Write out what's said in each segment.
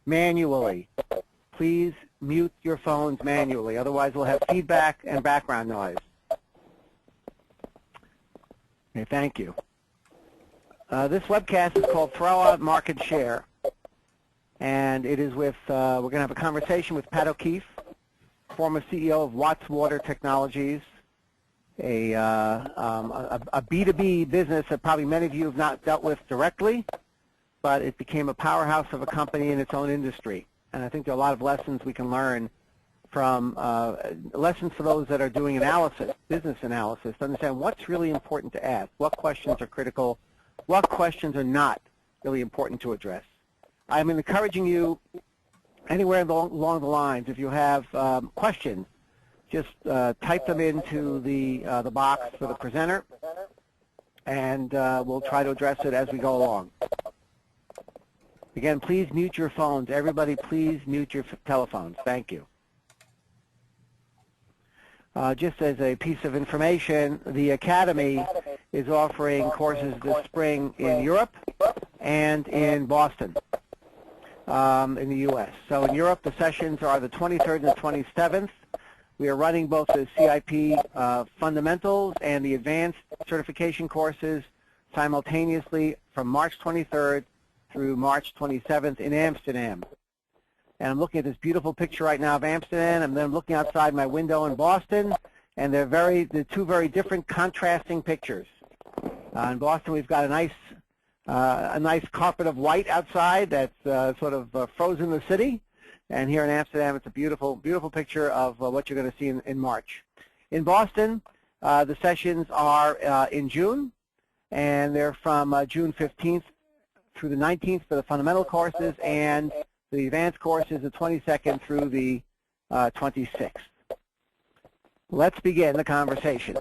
manually. Please mute your phones manually, otherwise we'll have feedback and background noise. Okay, thank you. This webcast is called Throw Out Market Share, and it is with, we're going to have a conversation with Pat O'Keefe, former CEO of Watts Water Technologies, a B2B business that probably many of you have not dealt with directly, but it became a powerhouse of a company in its own industry. And I think there are a lot of lessons we can learn from, lessons for those that are doing analysis, business analysis, to understand what's really important to ask, what questions are critical, what questions are not really important to address. I'm encouraging you, anywhere along the lines, if you have questions, just type them into the box for the presenter, and we'll try to address it as we go along. Again, please mute your phones. Everybody, please mute your telephones. Thank you. Just as a piece of information, the Academy is offering courses this spring in Europe and in Boston, in the U.S. So in Europe, the sessions are the 23rd and the 27th. We are running both the CIP fundamentals and the advanced certification courses simultaneously from March 23rd through March 27th in Amsterdam. And I'm looking at this beautiful picture right now of Amsterdam, and then I'm looking outside my window in Boston, and they're two very different contrasting pictures. In Boston, we've got a nice carpet of white outside that's sort of frozen the city, and here in Amsterdam, it's a beautiful, beautiful picture of what you're going to see in March. In Boston, the sessions are in June, and they're from June 15th through the 19th for the fundamental courses, and the advanced courses the 22nd through the 26th. Let's begin the conversation.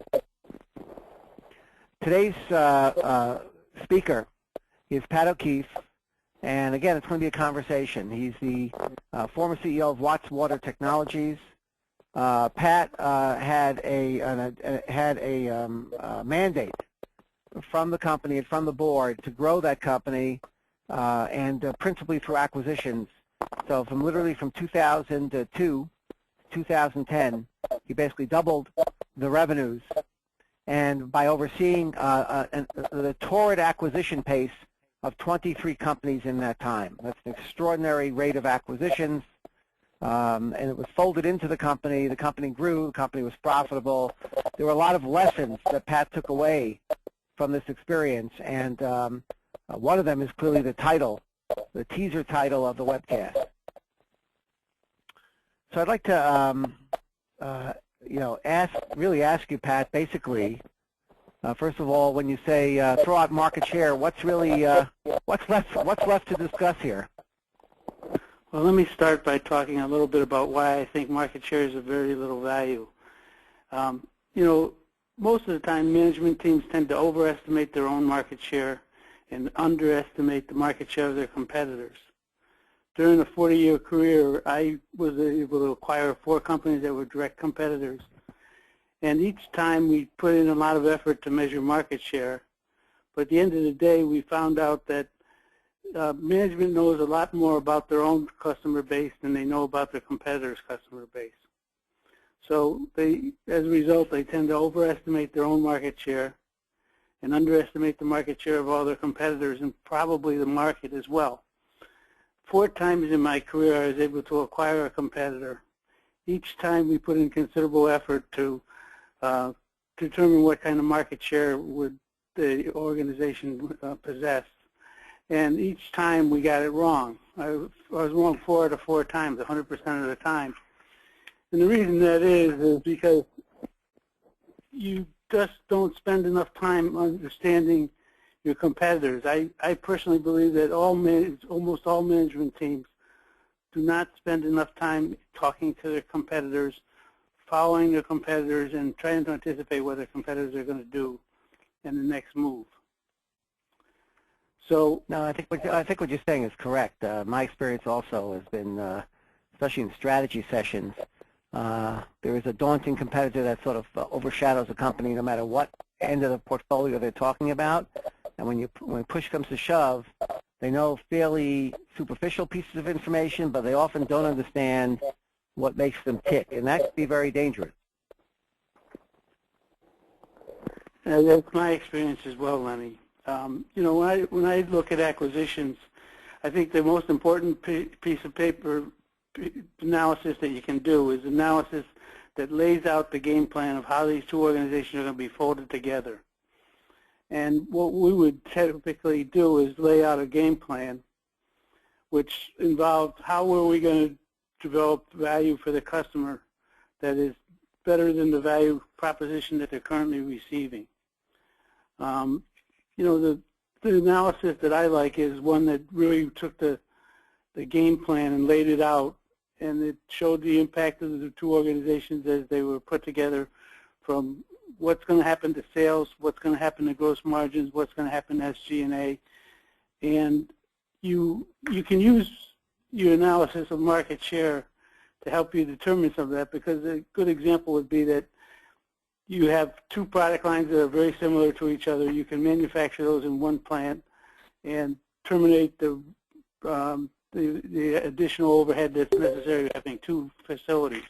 Today's speaker is Pat O'Keefe, and again, it's going to be a conversation. He's the former CEO of Watts Water Technologies. Pat had a mandate from the company and from the board to grow that company, and principally through acquisitions. So literally from 2002 to 2010, he basically doubled the revenues, and by overseeing the torrid acquisition pace of 23 companies in that time. That's an extraordinary rate of acquisitions, and it was folded into the company. The company grew. The company was profitable. There were a lot of lessons that Pat took away from this experience, and one of them is clearly the title, the teaser title of the webcast. So I'd like to, really ask you, Pat, basically, first of all, when you say throw out market share, what's really what's left to discuss here? Well, let me start by talking a little bit about why I think market share is of very little value. Most of the time, management teams tend to overestimate their own market share and underestimate the market share of their competitors. During a 40-year career, I was able to acquire 4 companies that were direct competitors. And each time we put in a lot of effort to measure market share. But at the end of the day, we found out that management knows a lot more about their own customer base than they know about their competitors' customer base. So as a result, they tend to overestimate their own market share and underestimate the market share of all their competitors and probably the market as well. 4 times in my career, I was able to acquire a competitor. Each time we put in considerable effort to determine what kind of market share would the organization possess. And each time we got it wrong. I was wrong 4 out of 4 times, 100% of the time. And the reason that is because you just don't spend enough time understanding your competitors. I personally believe that almost all management teams do not spend enough time talking to their competitors, following their competitors, and trying to anticipate what their competitors are going to do in the next move. So no, I think what you're saying is correct. My experience also has been, especially in strategy sessions, there is a daunting competitor that sort of overshadows a company no matter what end of the portfolio they're talking about. And when push comes to shove, They know fairly superficial pieces of information, but they often don't understand what makes them tick, and that can be very dangerous. That's my experience as well, Lenny. You know, when I look at acquisitions, I think the most important piece of paper analysis that you can do is analysis that lays out the game plan of how these two organizations are going to be folded together. And what we would typically do is lay out a game plan which involves how are we going to develop value for the customer that is better than the value proposition that they're currently receiving. You know, the analysis that I like is one that really took the game plan and laid it out, and it showed the impact of the two organizations as they were put together, from what's going to happen to sales, what's going to happen to gross margins, what's going to happen to SG&A. And you can use your analysis of market share to help you determine some of that, because a good example would be that you have two product lines that are very similar to each other. You can manufacture those in one plant and terminate the additional overhead that's necessary to having two facilities.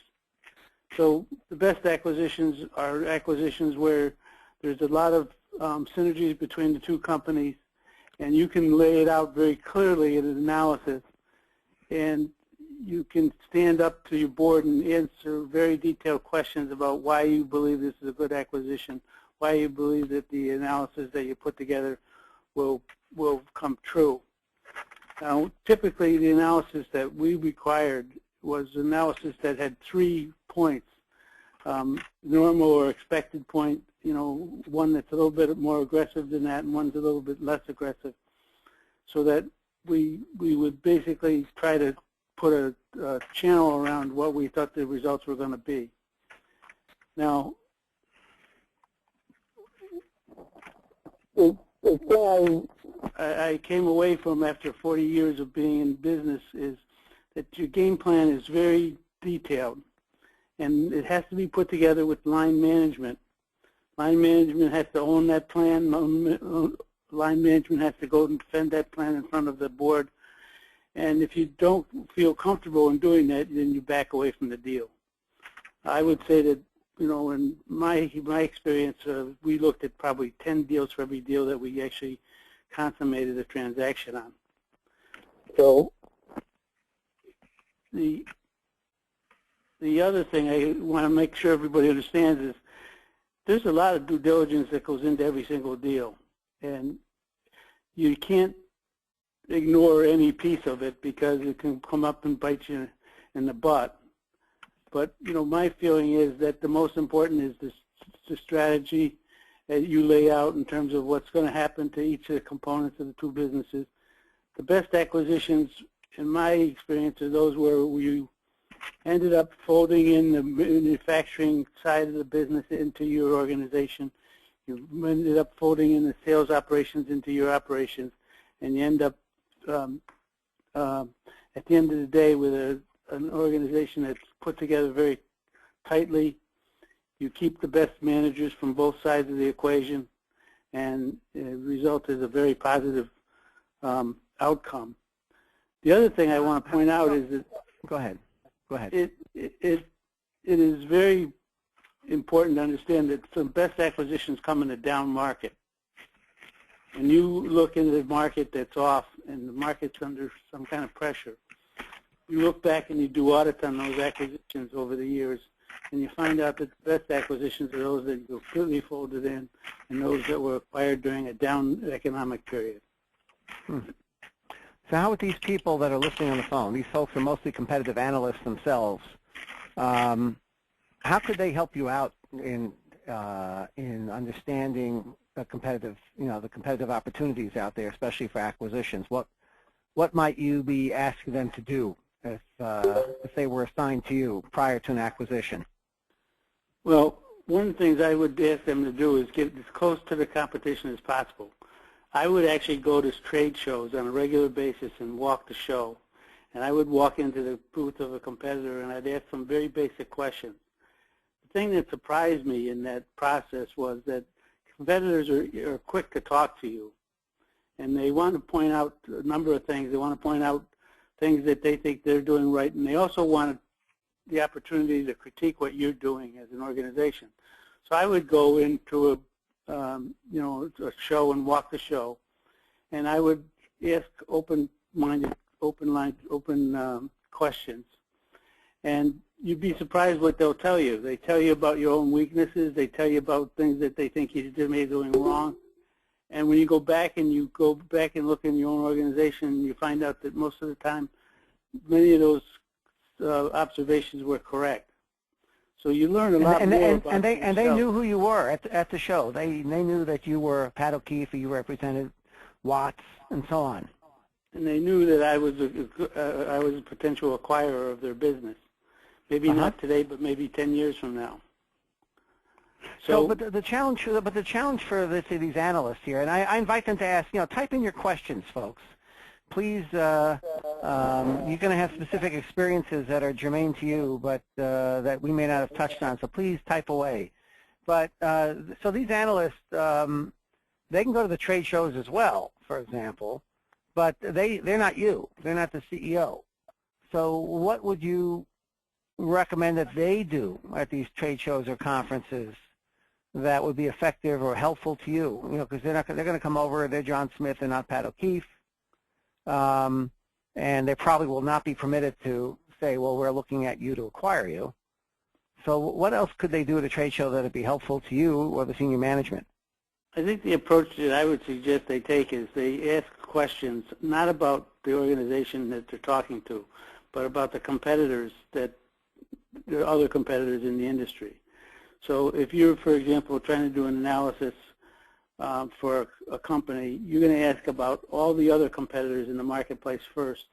So the best acquisitions are acquisitions where there's a lot of synergies between the two companies, and you can lay it out very clearly in an analysis, and you can stand up to your board and answer very detailed questions about why you believe this is a good acquisition, why you believe that the analysis that you put together will come true. Now, typically the analysis that we required was analysis that had 3 points, normal or expected point, you know, one that's a little bit more aggressive than that and one's a little bit less aggressive, so that we would basically try to put a channel around what we thought the results were going to be. Now, the thing I came away from after 40 years of being in business is that your game plan is very detailed, and it has to be put together with line management. Line management has to own that plan. Line management has to go and defend that plan in front of the board. And if you don't feel comfortable in doing that, then you back away from the deal. I would say that, you know, in my experience, we looked at probably 10 deals for every deal that we actually consummated a transaction on. So the other thing I want to make sure everybody understands is there's a lot of due diligence that goes into every single deal, and you can't ignore any piece of it because it can come up and bite you in the butt. But, you know, my feeling is that the most important is the strategy that you lay out in terms of what's going to happen to each of the components of the two businesses. The best acquisitions, in my experience, are those where you ended up folding in the manufacturing side of the business into your organization. You ended up folding in the sales operations into your operations, and you end up at the end of the day with an organization that's put together very tightly. You keep the best managers from both sides of the equation, and the result is a very positive outcome. The other thing I want to point out is that Go ahead. It is very important to understand that some best acquisitions come in a down market. And you look into the market that's off and the market's under some kind of pressure. You look back and you do audits on those acquisitions over the years, and you find out that the best acquisitions are those that you completely folded in and those that were acquired during a down economic period. So how would these people that are listening on the phone, these folks are mostly competitive analysts themselves, how could they help you out in understanding the competitive, the competitive opportunities out there, especially for acquisitions? What might you be asking them to do if they were assigned to you prior to an acquisition? Well, one of the things I would ask them to do is get as close to the competition as possible. I would actually go to trade shows on a regular basis and walk the show. And I would walk into the booth of a competitor and I'd ask some very basic questions. The thing that surprised me in that process was that competitors are quick to talk to you. and they want to point out a number of things. They want to point out things that they think they're doing right, and they also want the opportunity to critique what you're doing as an organization. So I would go into a show and walk the show, and I would ask open-minded, open questions. And you'd be surprised what they'll tell you. They tell you about your own weaknesses. They tell you about things that they think you may be doing wrong. And when you go back and look in your own organization, you find out that most of the time, many of those observations were correct. So you learn a lot more about yourself. And they knew who you were at the show. They knew that you were Pat O'Keefe, you represented Watts, and so on. And they knew that I was a potential acquirer of their business. Maybe not today, but maybe 10 years from now. But the challenge for these analysts here, and I invite them to ask, type in your questions, folks. Please, you're going to have specific experiences that are germane to you, but that we may not have touched on. So please type away. But so these analysts, they can go to the trade shows as well, for example, but they're not you. They're not the CEO. So what would you recommend that they do at these trade shows or conferences that would be effective or helpful to you? Because they're going to come over. They're John Smith. They're not Pat O'Keefe. And they probably will not be permitted to say, well, we're looking at you to acquire you. So what else could they do at a trade show that would be helpful to you or the senior management? I think the approach that I would suggest they take is they ask questions not about the organization that they're talking to, but about the competitors, the other competitors in the industry. So if you're, for example, trying to do an analysis for a company, you're going to ask about all the other competitors in the marketplace first.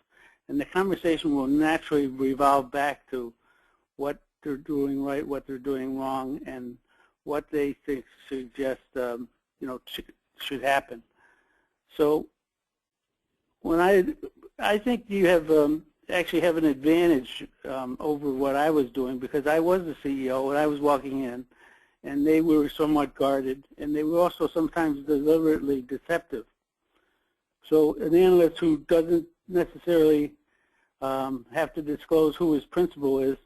And the conversation will naturally revolve back to what they're doing right, what they're doing wrong, and what they think suggest should happen. So when I think you have actually have an advantage over what I was doing, because I was the CEO and I was walking in, and they were somewhat guarded, and they were also sometimes deliberately deceptive. So an analyst who doesn't necessarily have to disclose who his principal is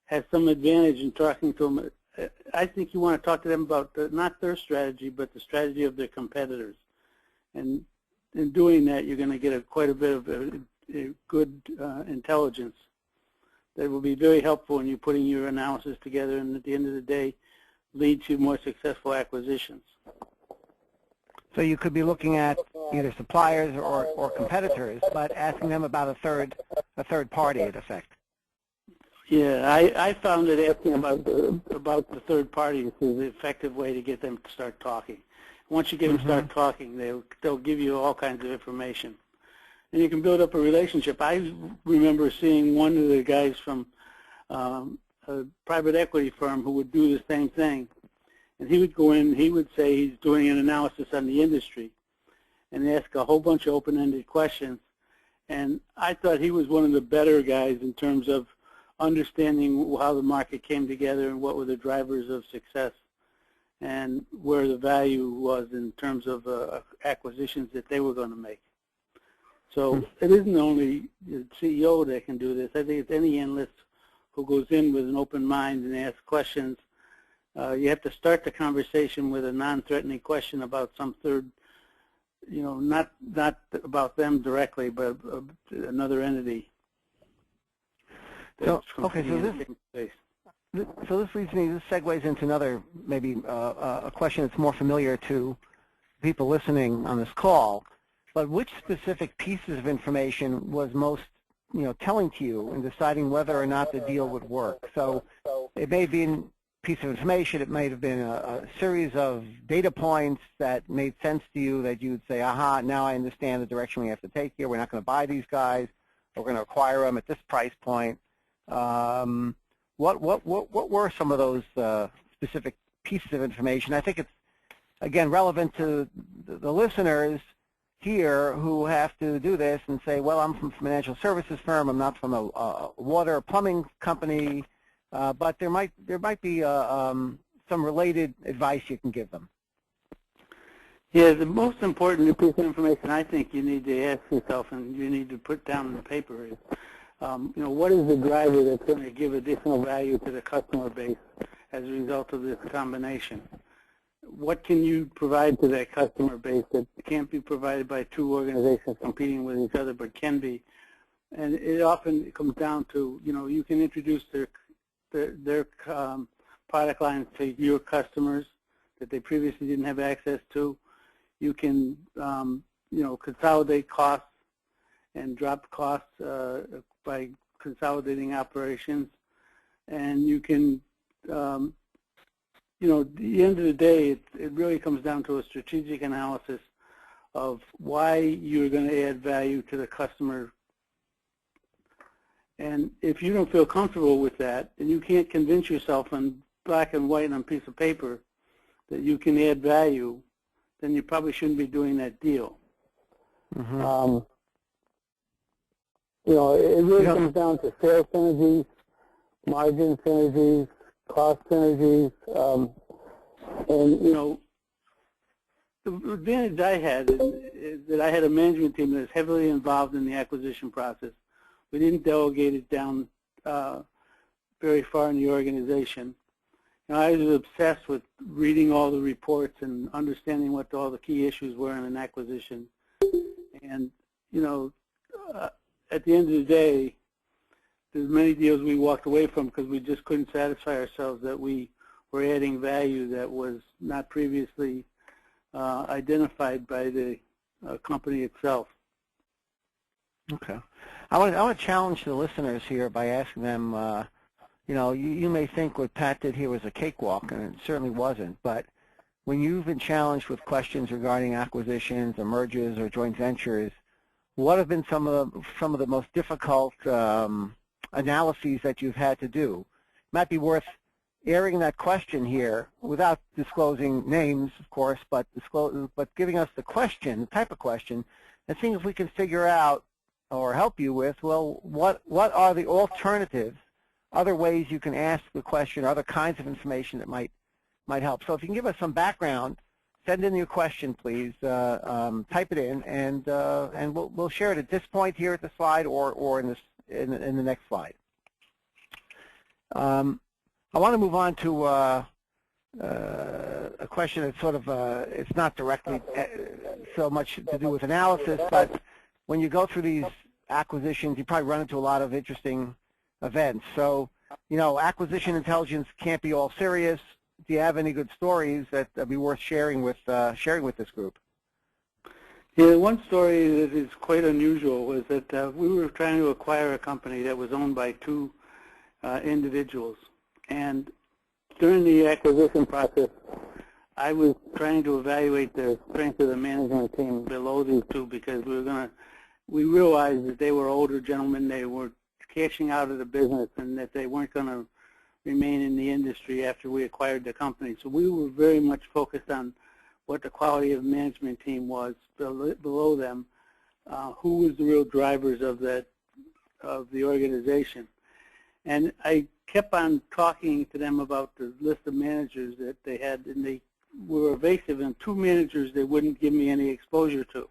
has some advantage in talking to them. I think you want to talk to them about not their strategy, but the strategy of their competitors. And in doing that, you're going to get quite a bit of good intelligence that will be very helpful when you're putting your analysis together, and at the end of the day, lead to more successful acquisitions. So you could be looking at either suppliers or competitors, but asking them about a third party, in effect. Yeah, I found that asking about the third party is the effective way to get them to start talking. Once you get them to start talking, they'll give you all kinds of information, and you can build up a relationship. I remember seeing one of the guys from a private equity firm who would do the same thing, and he would go in. He would say he's doing an analysis on the industry, and ask a whole bunch of open-ended questions. And I thought he was one of the better guys in terms of understanding how the market came together and what were the drivers of success and where the value was in terms of acquisitions that they were going to make. So it isn't only the CEO that can do this. I think it's any analyst who goes in with an open mind and asks questions. You have to start the conversation with a non-threatening question about some third, not about them directly, but another entity. So, okay, so this leads me, this segues into another, maybe a question that's more familiar to people listening on this call, but which specific pieces of information was most, telling to you in deciding whether or not the deal would work? So it may be a piece of information, it may have been a series of data points that made sense to you that you would say, aha, now I understand the direction we have to take here. We're not going to buy these guys. We're going to acquire them at this price point. What were some of those specific pieces of information? I think it's, again, relevant to the listeners here who have to do this and say, well, I'm from a financial services firm. I'm not from a water or plumbing company, but there might be some related advice you can give them. Yeah, the most important piece of information I think you need to ask yourself and you need to put down on the paper is, what is the driver that's going to give additional value to the customer base as a result of this combination? What can you provide to that customer base that can't be provided by two organizations competing with each other, but can be? And it often comes down to, you can introduce their product lines to your customers that they previously didn't have access to. You can, consolidate costs and drop costs by consolidating operations. And you can, at the end of the day, it really comes down to a strategic analysis of why you're going to add value to the customer. And if you don't feel comfortable with that, and you can't convince yourself in black and white on a piece of paper that you can add value, then you probably shouldn't be doing that deal. Mm-hmm. It really comes down to sales synergies, margin synergies, cost synergies, and the advantage I had is that I had a management team that was heavily involved in the acquisition process. We didn't delegate it down very far in the organization. I was obsessed with reading all the reports and understanding what all the key issues were in an acquisition. And, at the end of the day, there's many deals we walked away from because we just couldn't satisfy ourselves that we were adding value that was not previously identified by the company itself. Okay. I want to challenge the listeners here by asking them, you may think what Pat did here was a cakewalk, and it certainly wasn't, but when you've been challenged with questions regarding acquisitions or mergers or joint ventures, what have been some of the most difficult analyses that you've had to do? It might be worth airing that question here without disclosing names, of course, but giving us the question, the type of question, and seeing if we can figure out or help you with, well, what are the alternatives, other ways you can ask the question, other kinds of information that might help. So if you can give us some background, send in your question, please. Type it in, and we'll share it at this point here at the slide or in the next slide. I want to move on to a question that's sort of it's not directly so much to do with analysis, but when you go through these acquisitions, you probably run into a lot of interesting events. So, acquisition intelligence can't be all serious. Do you have any good stories that would be worth sharing with this group? Yeah, one story that is quite unusual was that we were trying to acquire a company that was owned by two individuals. And during the acquisition process, I was trying to evaluate the strength of the management team below these two because we realized that they were older gentlemen. They were cashing out of the business and that they weren't going to remain in the industry after we acquired the company. So we were very much focused on what the quality of management team was below them, who was the real drivers of the organization. And I kept on talking to them about the list of managers that they had, and they were evasive, and two managers they wouldn't give me any exposure to.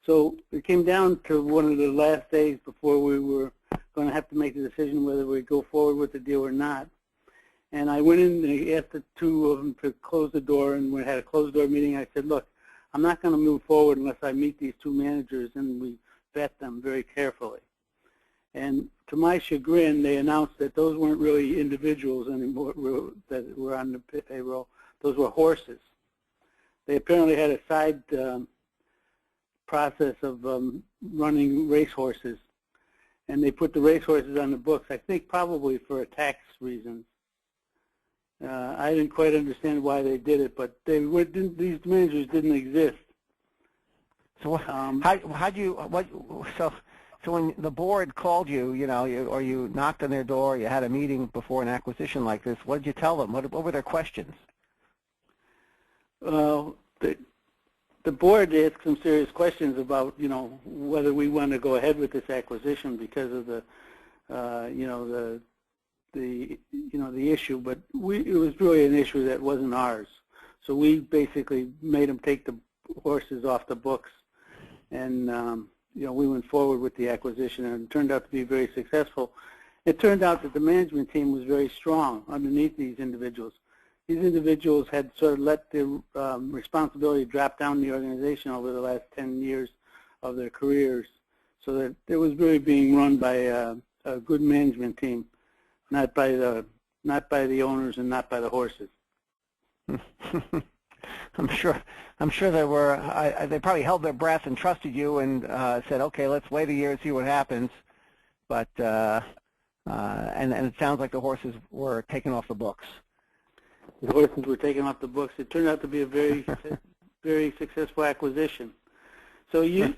So it came down to one of the last days before we were going to have to make the decision whether we'd go forward with the deal or not. And I went in and I asked the two of them to close the door, and we had a closed-door meeting. I said, look, I'm not going to move forward unless I meet these two managers and we vet them very carefully. And to my chagrin, they announced that those weren't really individuals anymore that were on the payroll. Those were horses. They apparently had a side process of running racehorses, and they put the racehorses on the books, I think probably for a tax reason. I didn't quite understand why they did it, but these managers didn't exist. So so when the board called you, or you knocked on their door, you had a meeting before an acquisition like this, what did you tell them? What were their questions? Well, the board asked some serious questions about, whether we want to go ahead with this acquisition because of the issue. But it was really an issue that wasn't ours. So we basically made them take the horses off the books, and we went forward with the acquisition, and it turned out to be very successful. It turned out that the management team was very strong underneath these individuals. These individuals had sort of let their responsibility drop down the organization over the last 10 years of their careers, so that it was really being run by a good management team, not by the owners and not by the horses. I'm sure they were. They probably held their breath and trusted you and said, "Okay, let's wait a year and see what happens." But and it sounds like the horses were taken off the books. The horses were taken off the books. It turned out to be a very, very successful acquisition. So you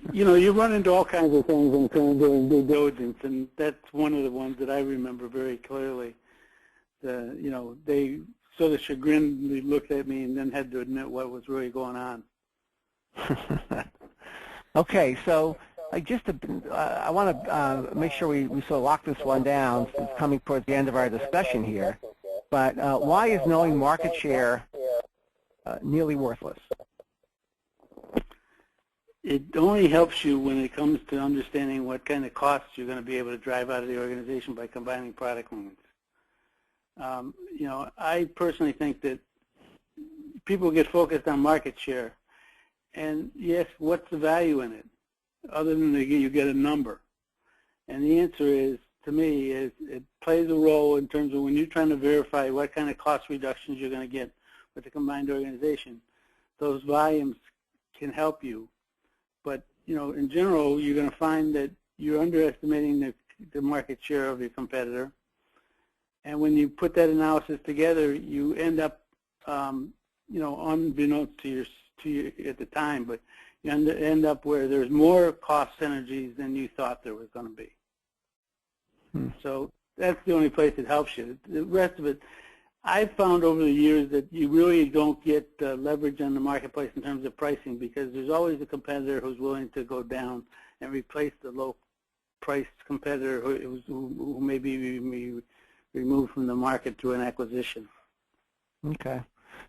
run into all kinds of things in terms of due diligence, and that's one of the ones that I remember very clearly. They sort of chagrinedly looked at me and then had to admit what was really going on. Okay, so I want to make sure we sort of lock this one down. It's coming towards the end of our discussion here. But why is knowing market share nearly worthless? It only helps you when it comes to understanding what kind of costs you're going to be able to drive out of the organization by combining product lines. I personally think that people get focused on market share, and yes, what's the value in it, other than you get a number? And the answer is, to me, is it plays a role in terms of when you're trying to verify what kind of cost reductions you're going to get with the combined organization. Those volumes can help you, but in general, you're going to find that you're underestimating the market share of your competitor. And when you put that analysis together, you end up, unbeknownst to you at the time, but you end up where there's more cost synergies than you thought there was going to be. So that's the only place it helps you. The rest of it, I've found over the years that you really don't get leverage on the marketplace in terms of pricing, because there's always a competitor who's willing to go down and replace the low-priced competitor who may be removed from the market through an acquisition. Okay.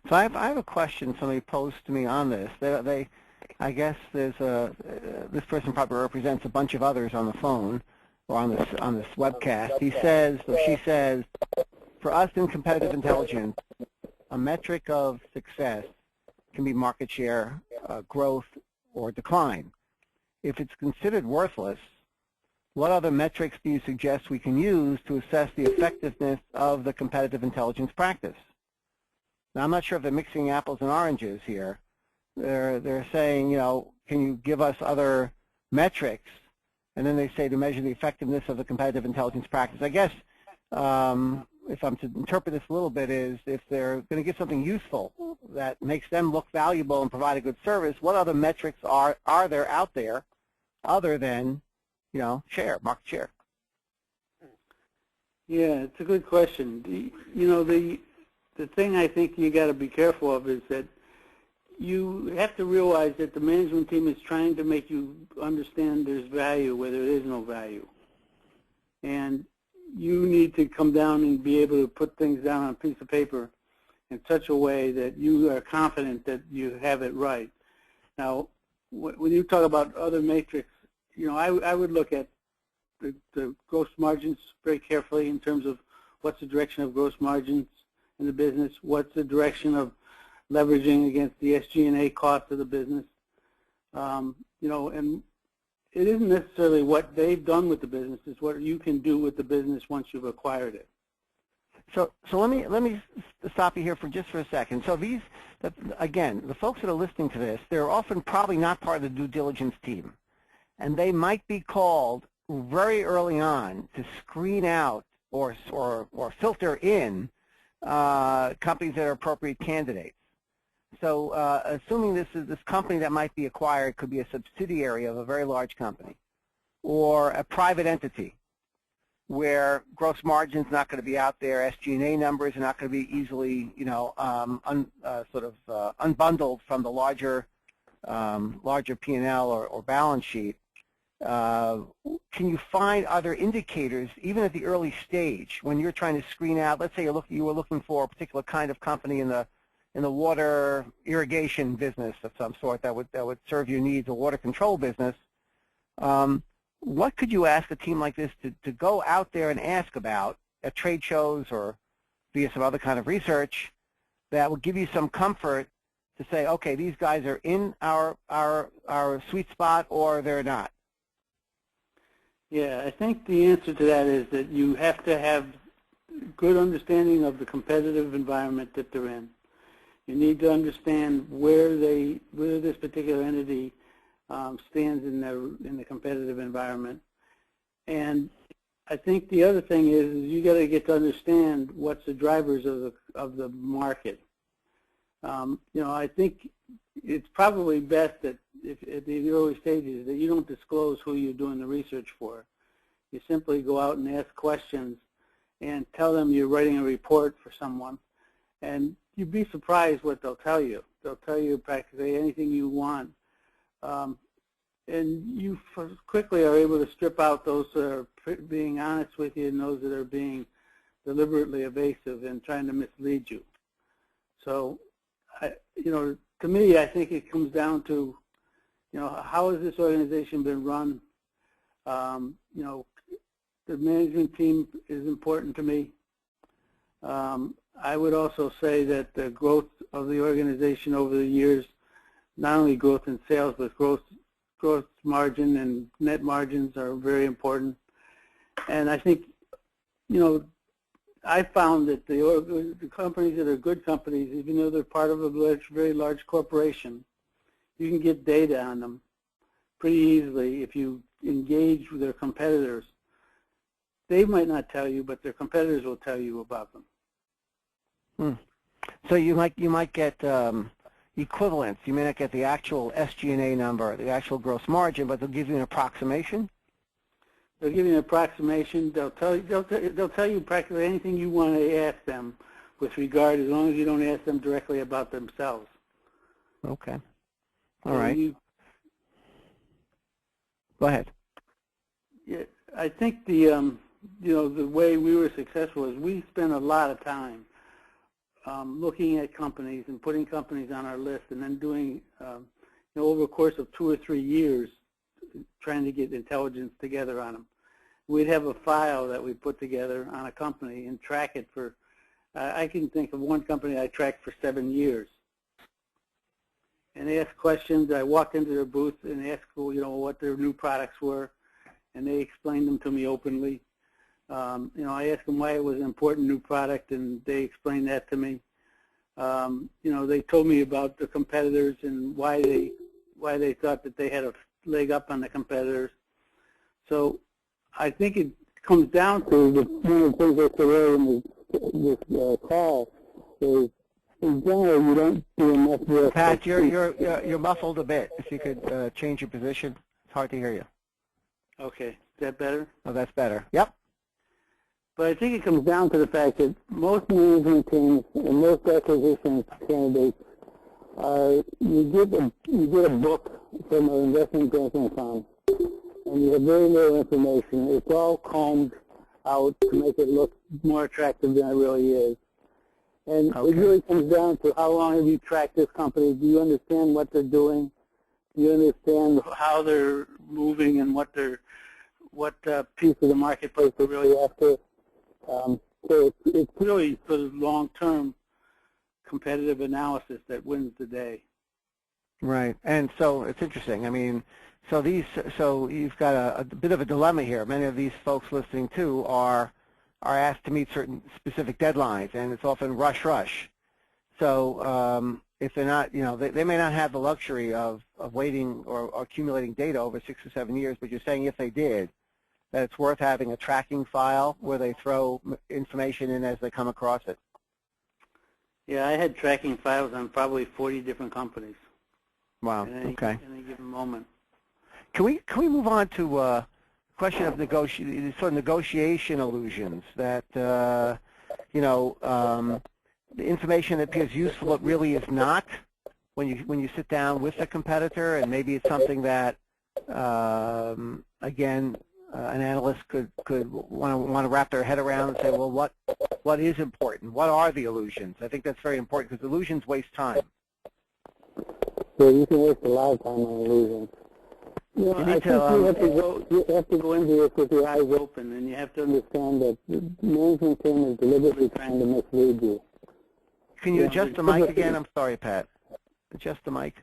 So I have a question somebody posed to me on this. I guess there's this person probably represents a bunch of others on the phone or on this webcast. He says, or she says, for us in competitive intelligence, a metric of success can be market share growth or decline. If it's considered worthless, what other metrics do you suggest we can use to assess the effectiveness of the competitive intelligence practice? Now, I'm not sure if they're mixing apples and oranges here. They're saying, can you give us other metrics? And then they say to measure the effectiveness of the competitive intelligence practice. I guess if I'm to interpret this a little bit is if they're going to give something useful that makes them look valuable and provide a good service, what other metrics are there out there other than market share? Yeah, it's a good question. The thing I think you got to be careful of is that you have to realize that the management team is trying to make you understand there's value where there is no value. And you need to come down and be able to put things down on a piece of paper in such a way that you are confident that you have it right. Now, when you talk about other matrix, I would look at the gross margins very carefully in terms of what's the direction of gross margins in the business, what's the direction of leveraging against the SG&A cost of the business. And it isn't necessarily what they've done with the business, it's what you can do with the business once you've acquired it. So let me stop you here for a second. So again, the folks that are listening to this, they're often probably not part of the due diligence team. And they might be called very early on to screen out or filter in companies that are appropriate candidates. So assuming this company that might be acquired could be a subsidiary of a very large company or a private entity where gross margin's not going to be out there, SG&A numbers are not going to be easily, unbundled from the larger P&L or balance sheet. Can you find other indicators, even at the early stage, when you're trying to screen out? Let's say you were looking for a particular kind of company in the in the water irrigation business of some sort that would serve your needs, a water control business, what could you ask a team like this to go out there and ask about at trade shows or via some other kind of research that would give you some comfort to say, okay, these guys are in our sweet spot or they're not? Yeah, I think the answer to that is that you have to have good understanding of the competitive environment that they're in. You need to understand where this particular entity stands in the competitive environment. And I think the other thing is you got to get to understand what's the drivers of the market. I think it's probably best that if at the early stages that you don't disclose who you're doing the research for. You simply go out and ask questions and tell them you're writing a report for someone, and you'd be surprised what they'll tell you. They'll tell you practically anything you want. And you quickly are able to strip out those that are being honest with you and those that are being deliberately evasive and trying to mislead you. So, to me, I think it comes down to, how has this organization been run? The management team is important to me. I would also say that the growth of the organization over the years, not only growth in sales, but growth margin and net margins are very important. And I think, I found that the companies that are good companies, even though they're part of a very large corporation, you can get data on them pretty easily if you engage with their competitors. They might not tell you, but their competitors will tell you about them. So you might get equivalents. You may not get the actual SG&A number, the actual gross margin, but they'll give you an approximation. They'll give you an approximation. They'll tell you practically anything you want to ask them with regard, as long as you don't ask them directly about themselves. Okay. All right. Go ahead. Yeah, I think the way we were successful is we spent a lot of time looking at companies and putting companies on our list, and then doing over a course of 2 or 3 years trying to get intelligence together on them. We'd have a file that we put together on a company and track it for, I can think of one company I tracked for 7 years. And they asked questions. I walked into their booth and asked, what their new products were, and they explained them to me openly. I asked them why it was an important new product, and they explained that to me. They told me about the competitors and why they thought that they had a leg up on the competitors. So I think it comes down to one of the things that's rare in this call is, in general, you don't do enough work. Pat, you're muffled a bit. If you could change your position, it's hard to hear you. Okay, is that better? Oh, that's better. Yep. But I think it comes down to the fact that most management teams and most acquisition candidates you get a book from an investment banking firm, and you have very little information. It's all combed out to make it look more attractive than it really is. And It really comes down to how long have you tracked this company? Do you understand what they're doing? Do you understand how they're moving and what piece of the marketplace they're really after? So it's really for the long-term competitive analysis that wins the day. Right, and so it's interesting. I mean, so you've got a bit of a dilemma here. Many of these folks listening too are asked to meet certain specific deadlines, and it's often rush. So if they're not, they may not have the luxury of waiting or accumulating data over 6 or 7 years. But you're saying if they did, that it's worth having a tracking file where they throw information in as they come across it. Yeah, I had tracking files on probably 40 different companies. Wow. Okay. In any given moment. Can we move on to a question of negotiation illusions that the information that appears useful it really is not when you sit down with a competitor, and maybe it's something that again an analyst could want to wrap their head around and say, well, what is important? What are the illusions? I think that's very important because illusions waste time. Yeah, you can waste a lot of time on illusions. You know, I think you have to go into this with your eyes open, and you have to understand that the management team is deliberately trying to mislead you. Can you adjust the mic again? I'm sorry, Pat. Adjust the mic.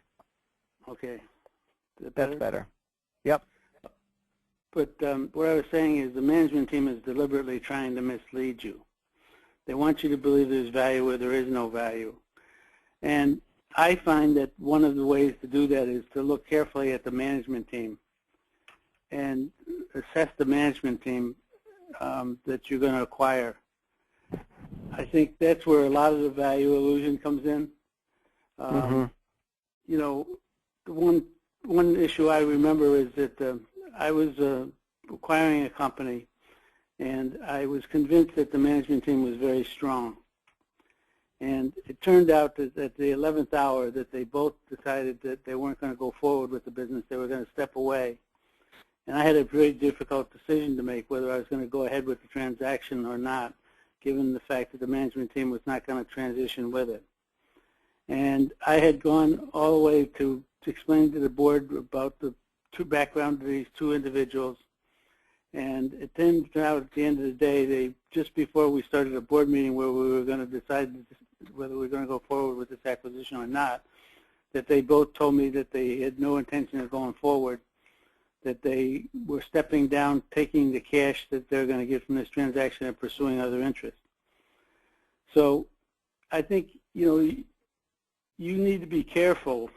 Okay. That's better. Yep. But what I was saying is the management team is deliberately trying to mislead you. They want you to believe there's value where there is no value. And I find that one of the ways to do that is to look carefully at the management team and assess the management team that you're going to acquire. I think that's where a lot of the value illusion comes in. You know, one issue I remember is that I was acquiring a company, and I was convinced that the management team was very strong. And it turned out that at the 11th hour that they both decided that they weren't going to go forward with the business. They were going to step away. And I had a very difficult decision to make whether I was going to go ahead with the transaction or not, given the fact that the management team was not going to transition with it. And I had gone all the way to explain to the board about the background of these two individuals. And it turned out at the end of the day, just before we started a board meeting where we were going to decide whether we were going to go forward with this acquisition or not, that they both told me that they had no intention of going forward, that they were stepping down, taking the cash that they're going to get from this transaction and pursuing other interests. So I think, you know, you need to be careful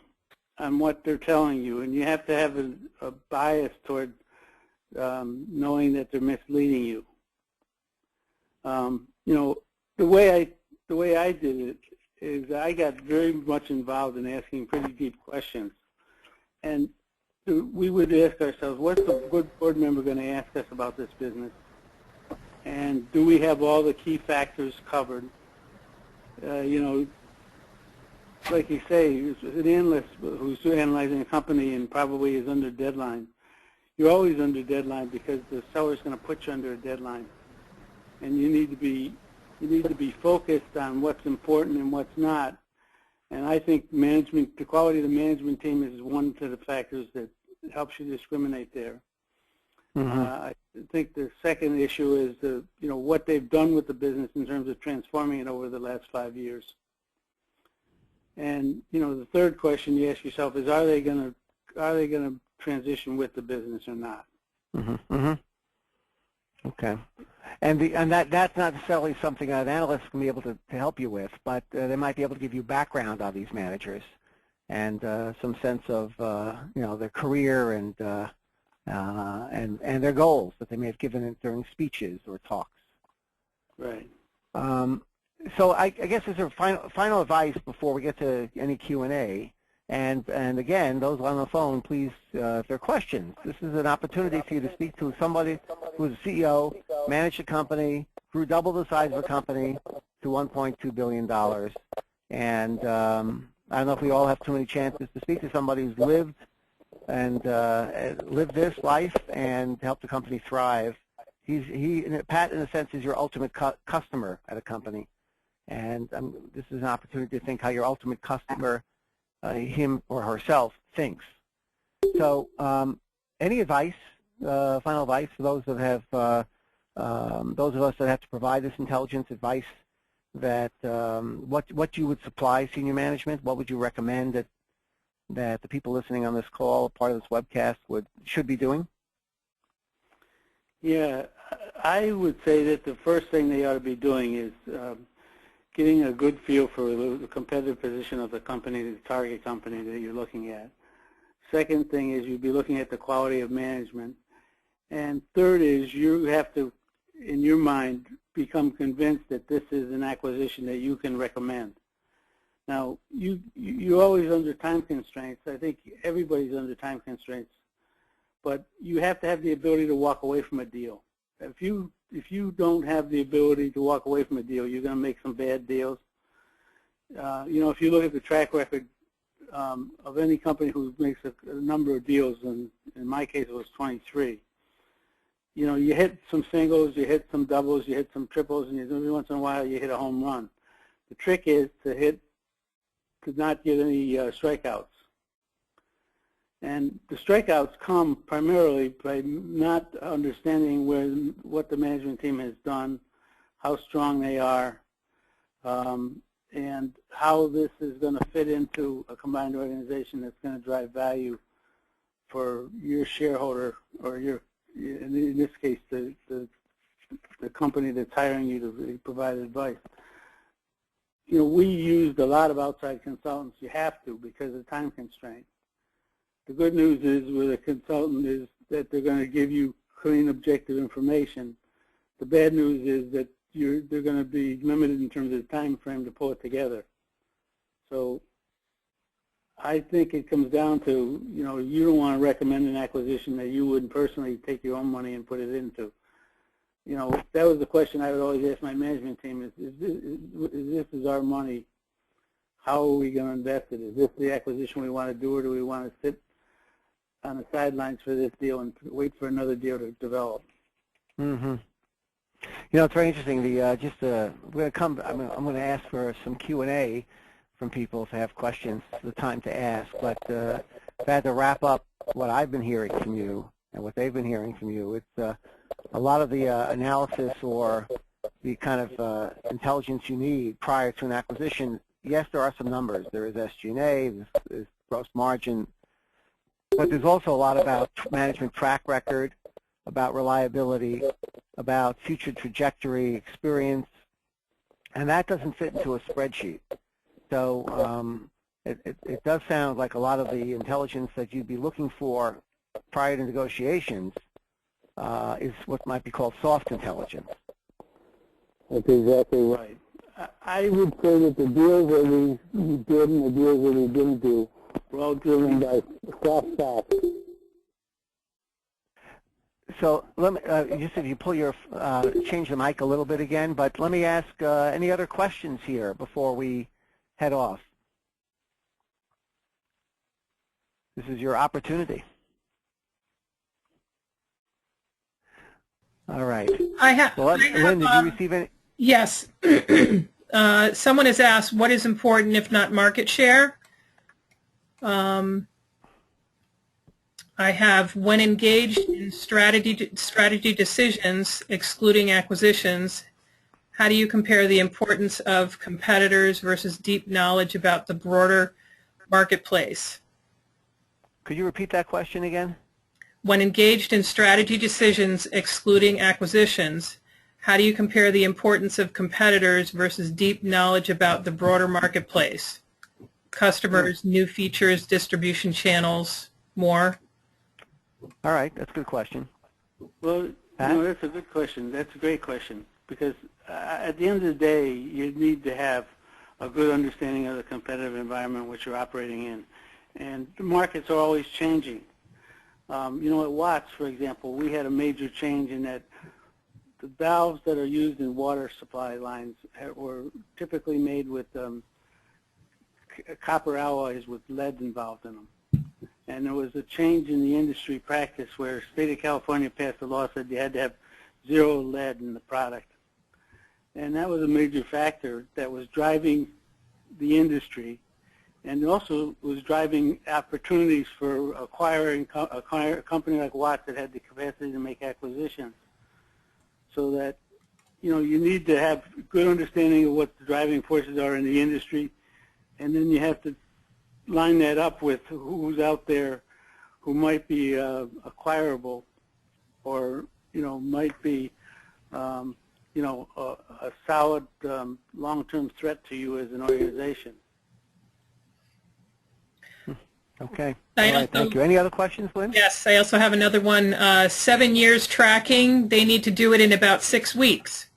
on what they're telling you, and you have to have a bias toward knowing that they're misleading you. You know, the way I did it is I got very much involved in asking pretty deep questions, and we would ask ourselves, what's the good board member going to ask us about this business, and do we have all the key factors covered? You know, like you say, an analyst who's analyzing a company and probably is under deadline. You're always under deadline because the seller's going to put you under a deadline, and you need to be focused on what's important and what's not. And I think the quality of the management team is one of the factors that helps you discriminate there. I think the second issue is you know, what they've done with the business in terms of transforming it over the last 5 years. And you know, the third question you ask yourself is, are they going to transition with the business or not? Okay. And that's not necessarily something an analyst can be able to help you with, but they might be able to give you background on these managers and some sense of you know, their career and their goals that they may have given during speeches or talks. Right. So I guess as a final advice before we get to any Q&A, and again, those on the phone, please, if there are questions, this is an opportunity for you to speak to somebody who's a CEO, managed a company, grew double the size of the company to $1.2 billion. And I don't know if we all have too many chances to speak to somebody who's lived this life and helped the company thrive. Pat, in a sense, is your ultimate customer at a company. And this is an opportunity to think how your ultimate customer, him or herself, thinks. So any advice, final advice for those that have, those of us that have to provide this intelligence advice, that what you would supply senior management, what would you recommend that the people listening on this call, part of this webcast, should be doing? Yeah, I would say that the first thing they ought to be doing is getting a good feel for the competitive position of the company, the target company that you're looking at. Second thing is you'd be looking at the quality of management. And third is you have to, in your mind, become convinced that this is an acquisition that you can recommend. Now, you're always under time constraints. I think everybody's under time constraints. But you have to have the ability to walk away from a deal. If you don't have the ability to walk away from a deal, you're going to make some bad deals. You know, if you look at the track record of any company who makes a number of deals, and in my case it was 23, you know, you hit some singles, you hit some doubles, you hit some triples, and every once in a while you hit a home run. The trick is to not get any strikeouts. And the strikeouts come primarily by not understanding what the management team has done, how strong they are, and how this is going to fit into a combined organization that's going to drive value for your shareholder, or in this case, the company that's hiring you to provide advice. You know, we used a lot of outside consultants. You have to, because of time constraint. The good news is with a consultant is that they're going to give you clean, objective information. The bad news is that they're going to be limited in terms of the time frame to pull it together. So I think it comes down to, you know, you don't want to recommend an acquisition that you wouldn't personally take your own money and put it into. You know, that was the question I would always ask my management team: is this is our money? How are we going to invest it? Is this the acquisition we want to do, or do we want to sit on the sidelines for this deal and wait for another deal to develop? Mm-hmm. You know, it's very interesting. I'm going to ask for some Q&A from people if they have questions. The time to ask, but if I had to wrap up what I've been hearing from you and what they've been hearing from you, it's a lot of the analysis or the kind of intelligence you need prior to an acquisition. Yes, there are some numbers. There is SG&A, there's gross margin, but there's also a lot about management track record, about reliability, about future trajectory, experience, and that doesn't fit into a spreadsheet. So it does sound like a lot of the intelligence that you'd be looking for prior to negotiations is what might be called soft intelligence. That's exactly right. I would say that the deals that we did and the deals that we didn't do were all driven by soft facts. So let me just, if you pull your change the mic a little bit again, but let me ask any other questions here before we head off. This is your opportunity. All right. Lynn, did you receive any? Yes. Someone has asked, what is important if not market share? I have, when engaged in strategy decisions, excluding acquisitions, how do you compare the importance of competitors versus deep knowledge about the broader marketplace? Could you repeat that question again? When engaged in strategy decisions, excluding acquisitions, how do you compare the importance of competitors versus deep knowledge about the broader marketplace? Customers, new features, distribution channels, more? All right, that's a good question. Well, you know, that's a good question. That's a great question, because at the end of the day, you need to have a good understanding of the competitive environment which you're operating in. And the markets are always changing. You know, at Watts, for example, we had a major change in that the valves that are used in water supply lines were typically made with copper alloys with lead involved in them. And there was a change in the industry practice where the state of California passed a law that said you had to have 0 lead in the product. And that was a major factor that was driving the industry, and also was driving opportunities for acquiring a company like Watts that had the capacity to make acquisitions. So that, you know, you need to have good understanding of what the driving forces are in the industry, and then you have to line that up with who's out there who might be acquirable, or, you know, might be, you know, a solid long-term threat to you as an organization. Okay. All right, thank you. Any other questions, Lynn? Yes, I also have another one. 7 years tracking, they need to do it in about 6 weeks.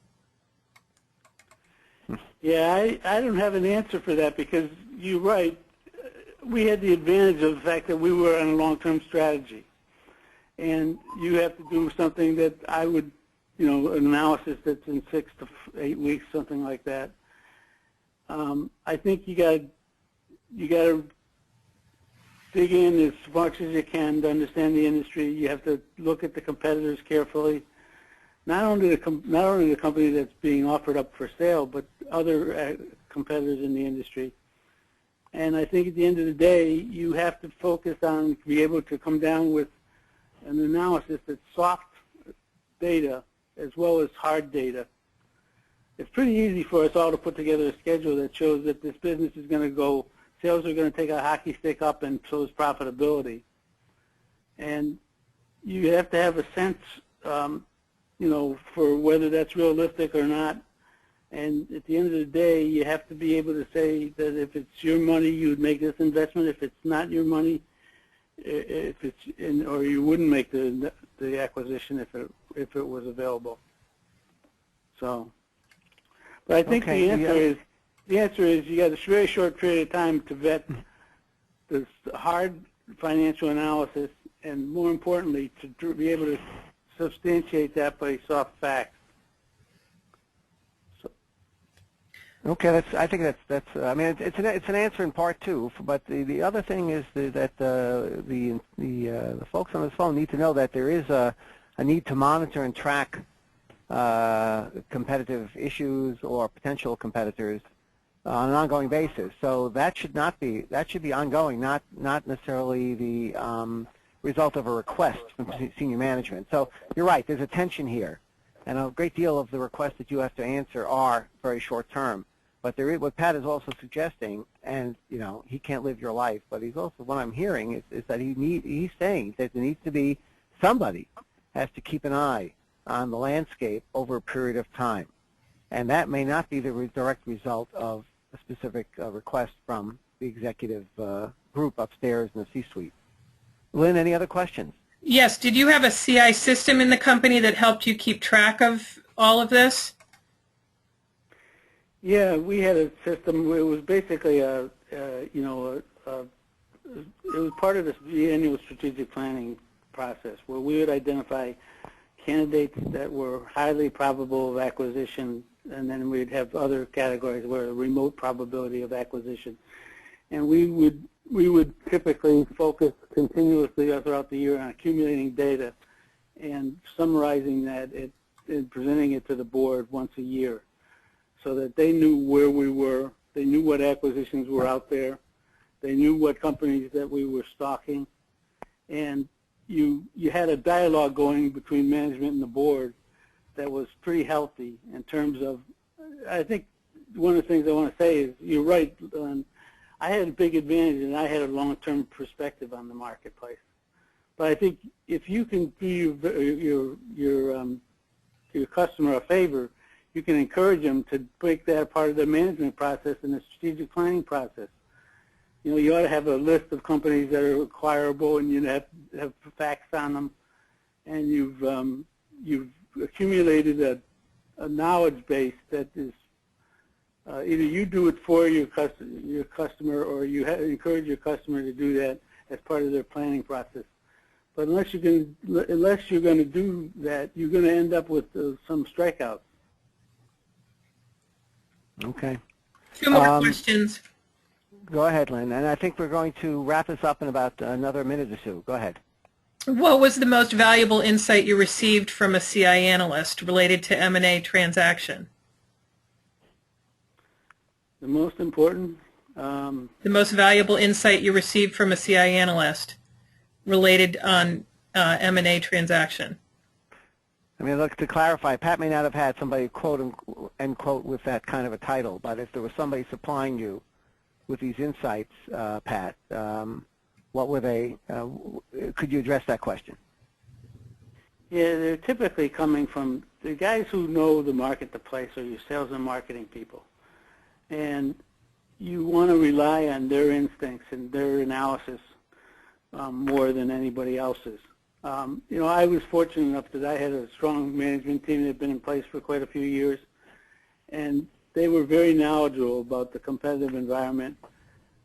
Yeah, I don't have an answer for that, because you're right. We had the advantage of the fact that we were on a long-term strategy. And you have to do something that I would, you know, an analysis that's in 6 to 8 weeks, something like that. I think you got to dig in as much as you can to understand the industry. You have to look at the competitors carefully. not only the company that's being offered up for sale, but other competitors in the industry. And I think at the end of the day, you have to focus on be able to come down with an analysis that's soft data as well as hard data. It's pretty easy for us all to put together a schedule that shows that this business is going to go, sales are going to take a hockey stick up, and so is profitability. And you have to have a sense, you know, for whether that's realistic or not. And at the end of the day, you have to be able to say that if it's your money, you would make this investment. If it's not your money, or you wouldn't make the acquisition if it was available. So, but I think the answer is you got a very short period of time to vet this hard financial analysis, and more importantly, to be able to substantiate that by soft facts. Okay, I think that's. I mean, it's an answer in part too. But the other thing is that the folks on this phone need to know that there is a need to monitor and track competitive issues or potential competitors on an ongoing basis. So that should be ongoing, not necessarily the result of a request from senior management. So you're right. There's a tension here, and a great deal of the requests that you have to answer are very short term. But what Pat is also suggesting, and you know, he can't live your life, but he's also, what I'm hearing is that he's saying that there needs to be somebody has to keep an eye on the landscape over a period of time, and that may not be the direct result of a specific request from the executive group upstairs in the C-suite. Lynn, any other questions? Yes. Did you have a CI system in the company that helped you keep track of all of this? Yeah, we had a system. It was basically it was part of the annual strategic planning process where we would identify candidates that were highly probable of acquisition, and then we'd have other categories where a remote probability of acquisition. And we would typically focus continuously throughout the year on accumulating data and summarizing that and presenting it to the board once a year, so that they knew where we were, they knew what acquisitions were out there, they knew what companies that we were stalking, and you had a dialogue going between management and the board that was pretty healthy in terms of, I think one of the things I want to say is, you're right, I had a big advantage and I had a long-term perspective on the marketplace. But I think if you can do your customer a favor, you can encourage them to break that part of the management process and the strategic planning process. You know, you ought to have a list of companies that are acquirable, and you have facts on them, and you've accumulated a knowledge base that is either you do it for your customer, or you encourage your customer to do that as part of their planning process. But unless you're going to do that, you're going to end up with some strikeouts. Okay. Two more questions. Go ahead, Lynn. And I think we're going to wrap this up in about another minute or two. Go ahead. What was the most valuable insight you received from a CI analyst related to M&A transaction? The most important? The most valuable insight you received from a CI analyst related on M&A transaction. I mean, look, to clarify, Pat may not have had somebody quote end quote with that kind of a title, but if there was somebody supplying you with these insights, Pat, what were they? Could you address that question? Yeah, they're typically coming from the guys who know the marketplace, or your sales and marketing people. And you want to rely on their instincts and their analysis more than anybody else's. You know, I was fortunate enough that I had a strong management team that had been in place for quite a few years, and they were very knowledgeable about the competitive environment.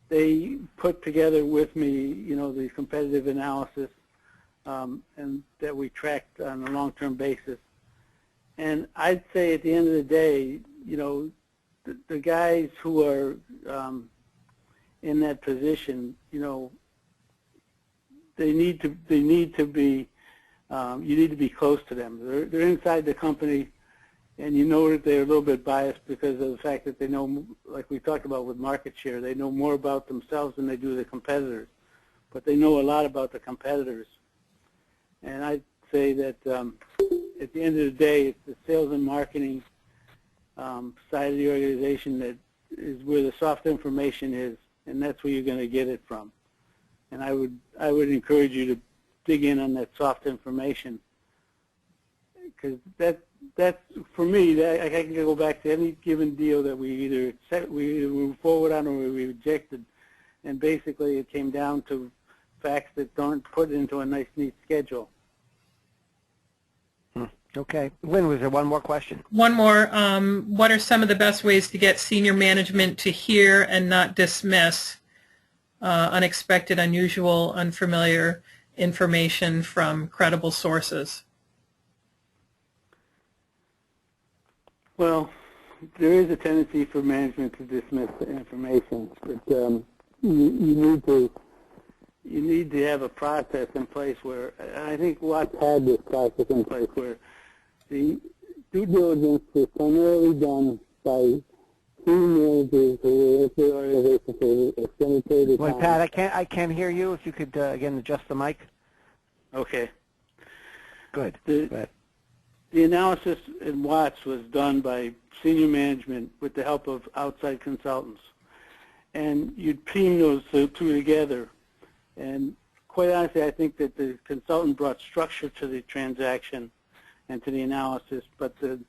They put together with me, you know, the competitive analysis and that we tracked on a long-term basis. And I'd say at the end of the day, you know, the guys who are in that position, you know, they need to be you need to be close to them. They're inside the company, and you know that they're a little bit biased because of the fact that they know, like we talked about with market share, they know more about themselves than they do the competitors. But they know a lot about the competitors. And I'd say that at the end of the day, it's the sales and marketing side of the organization that is where the soft information is, and that's where you're going to get it from. And I would encourage you to dig in on that soft information, because that's for me. I can go back to any given deal that we either moved forward on or we rejected, and basically it came down to facts that don't put into a nice, neat schedule. Okay. Lynn, was there one more question? One more. What are some of the best ways to get senior management to hear and not dismiss unexpected, unusual, unfamiliar information from credible sources? Well, there is a tendency for management to dismiss the information, but you need to have a process in place where, I think Watts had this process in place where the due diligence is primarily done by team managers who are with the organization for an extended period of time. Wait, Pat, I can't hear you. If you could again adjust the mic. Okay. Good. The analysis in Watts was done by senior management with the help of outside consultants, and you'd team those two together. And quite honestly, I think that the consultant brought structure to the transaction and to the analysis, but the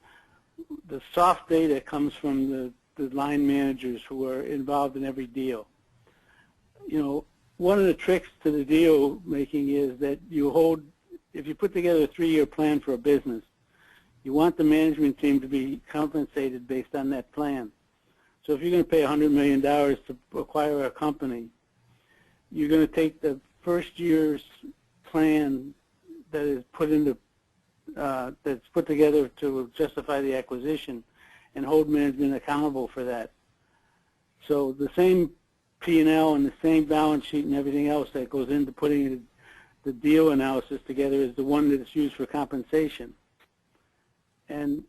soft data comes from the line managers who are involved in every deal. You know, one of the tricks to the deal making is that if you put together a 3-year plan for a business, you want the management team to be compensated based on that plan. So if you're going to pay $100 million to acquire a company, you're going to take the first year's plan that is that's put together to justify the acquisition and hold management accountable for that. So the same P&L and the same balance sheet and everything else that goes into putting the deal analysis together is the one that's used for compensation. And,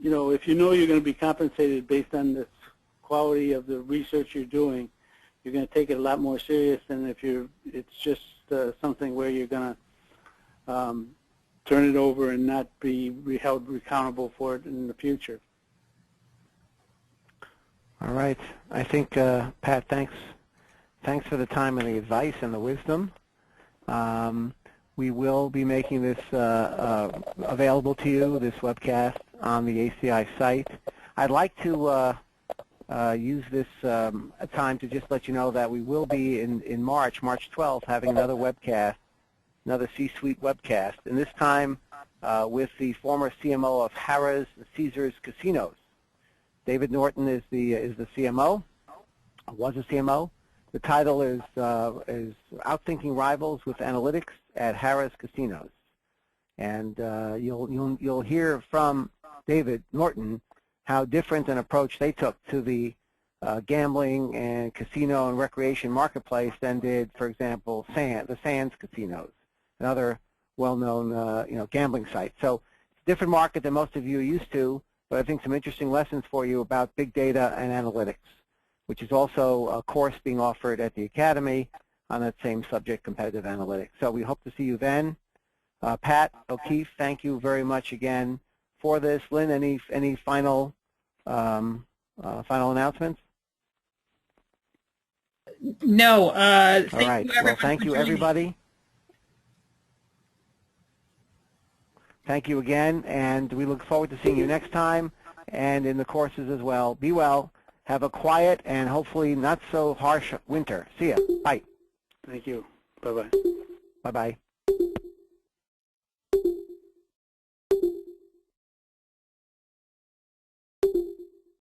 you know, if you know you're going to be compensated based on the quality of the research you're doing, you're going to take it a lot more serious than if it's just something where you're going to turn it over and not be held accountable for it in the future. All right. I think, Pat, thanks for the time and the advice and the wisdom. We will be making this available to you, this webcast, on the ACI site. I'd like to use this time to just let you know that we will be in March 12th, having another webcast, another C-suite webcast, and this time with the former CMO of Harrah's Caesars Casinos. David Norton is the CMO, was a CMO. The title is Outthinking Rivals with Analytics at Harrah's Casinos, and you'll hear from David Norton how different an approach they took to the gambling and casino and recreation marketplace than did, for example, the Sands casinos and other well-known gambling sites. So it's a different market than most of you are used to, but I think some interesting lessons for you about big data and analytics, which is also a course being offered at the Academy on that same subject, competitive analytics. So we hope to see you then. Pat O'Keefe, thank you very much again for this. Lynn, any final announcements? No. All right. Well, thank you, everybody. Thank you again, and we look forward to seeing you next time and in the courses as well. Be well. Have a quiet and hopefully not so harsh winter. See ya. Bye. Thank you. Bye-bye. Bye-bye.